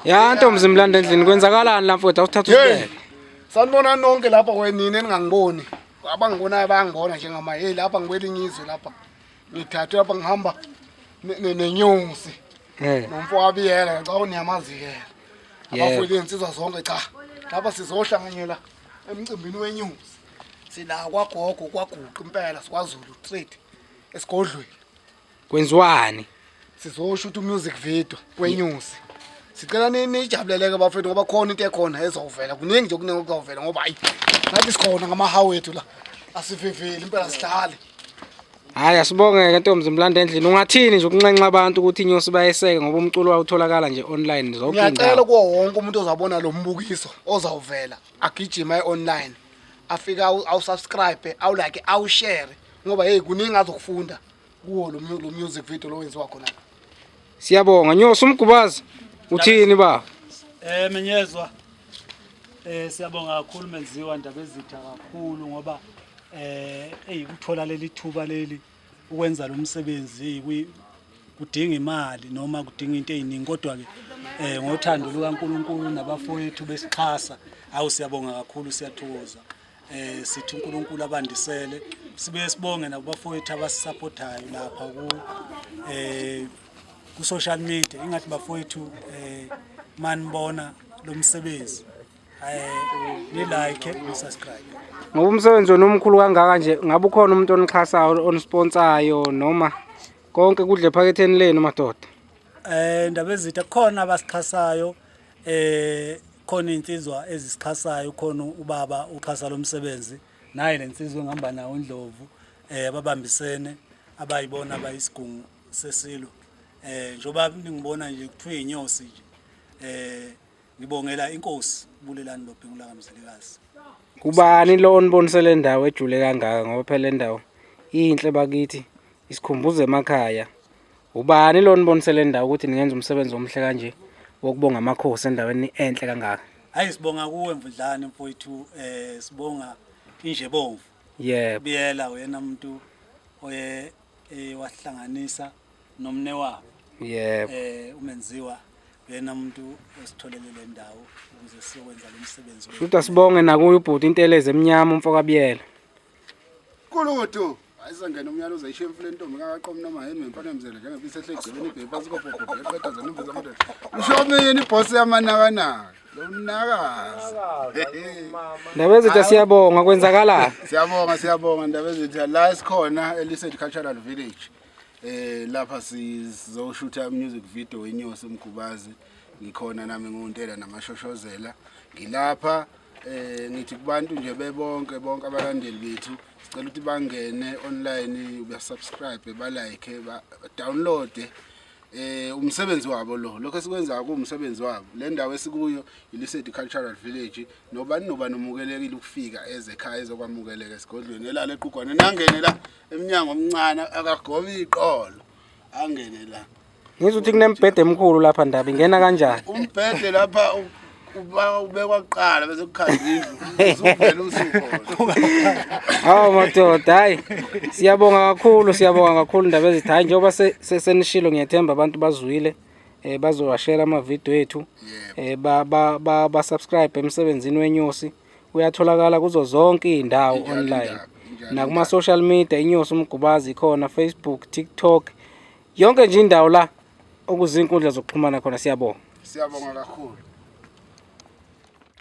Ya Ntombi Zimlanda endlini kwenzakalani la mfowethu awuthatha usibeke. Sanibona nonke lapha kwenini eningangiboni. Abangibonayo bayangibona njengama lapha ngikwelinye izwe lapha. Ngithathwe lapha ngihamba nenyusi. Nomfowabiyela ngicabanga niyamazi ke. Abafowethu insizwa zonke cha. Lapha sizohlanganyela emcimbini wenyusi. Sila kwagogo kwaguqa impela sikwazulu trade esigodlweni. Kwenziwani? Sizoshoot music video wenyusi. Sicela nijabuleleke bafethu ngoba khona into ekhona ezovela. Kuningi nje kuningi okuzovela ngoba hayi. Nathi sikhona ngamahawu wethu la. Asiveveli impela sihlale. Hayi asibongeke Ntombi Zimlanda endlini. Ungathini nje ukunxenxa abantu ukuthi inyosi bayeseke ngoba umculo wawutholakala nje online zonke indawo. Ngiyacela kuwo wonke umuntu ozabona lo mbukiso ozawuvela agijima online. Afika awusubscribe, awulike, awushare ngoba hey kuningi azokufunda kuwo lo music video lo wenziwa khona. Siyabonga Nyosi umgubazi. Uthini ba? Menyezwa. Siyabonga kakhulu Menziwa Ndaba Ezitha kakhulu ngoba ukuthola leli thuba leli ukwenza lo msebenzi kudinga imali noma kudinga into eziningi kodwa ke ngothando lukaNkulunkulu nabafowethu besixhasa siyabonga kakhulu siyathokoza. Sithi uNkulunkulu abandisele sibe sibonge nabafowethu abasupportayo lapha ku social media ingathi bafowethu manibona lo msebenzi ni like ni subscribe ngoba umsebenzi onomkhulu kangaka nje ngabe ukhona umuntu onixhasayo onsponsayo noma konke kudle ephaketheni lenu madoda. Ndaba Ezitha khona abasixhasayo khona insizwa ezisixhasayo khona ubaba uxhasa lo msebenzi naye lensizwe engihamba nayo uNdlovu ababambisene abayibona abayisigungu sesilo njoba ningibona nje kuthiwe inyosi nje ngibongela inkosi bulelani loBhengula kaMzilikazi. Kubani lo onibonisele indawo ejule kangaka ngoba phela indawo inhle bakithi isikhumbuzo emakhaya. Ubani lo onibonisele indawo ukuthi ningenza umsebenzi omhle kanje wokubonga amakhosi endaweni enhle kangaka? Hayi sibonga kuwe Mvudlane mfowethu sibonga Injebomvu. Yebo. Biyela wena umuntu oye wahlanganisa nomne wabo. Yebo. UMenziwa wena umuntu ositholele le ndawo ukuze siyokwenza lo msebenzi. Futhi asibonge nakuyo ubhuti Inteleze emnyama umfokabiyela. Kulutho ayisangena umyalo uzayishiya emfule ntombi ngaqoma noma yini mfana emzela njengoba isehle egcibeni ibhebha sikopopho eqeda zanimbuza amadoda. Ushome yini boss yamanaka lo mnakazi. Ndaba Ezitha siyabonga kwenzakalani? Siyabonga Ndaba Ezitha la isikhona Elised Cultural Village. Lapha sizoshutha music video weNyosi umgubazi ngikhona nami nguNtela namashoshozela ngilapha ngithi kubantu nje bonke abalandeli bethu sicela ukuthi bangene online ubasubscribe balike ba download umsebenzi wabo lokho esikwenza kuumsebenzi wabo le ndawo esikuyo Elised Cultural Village nobani nomukelekile ukufika ezekhaya ezokwamukeleka esigodlweni elala eqhugwane nangene la eminyango omncane akagoba iqolo angene la Ngizwe ukuthi kunembhede emkhulu lapha Ndaba ingena kanjani? Umbhede lapha ubekwa kuqala bese kukhanda indlu uzuvela usuku. Madoda hayi siyabonga kakhulu Ndaba Ezitha hayi njengoba senishilo ngiyethemba abantu bazwile bazowashare ama video ethu ba subscribe emsebenzini weNyosi uyatholakala kuzo zonke indawo online nakuma social media iNyosi umgubazi ikhona Facebook TikTok yonke nje indawo la okuzinkundla zokuxhumana khona siyabonga kakhulu.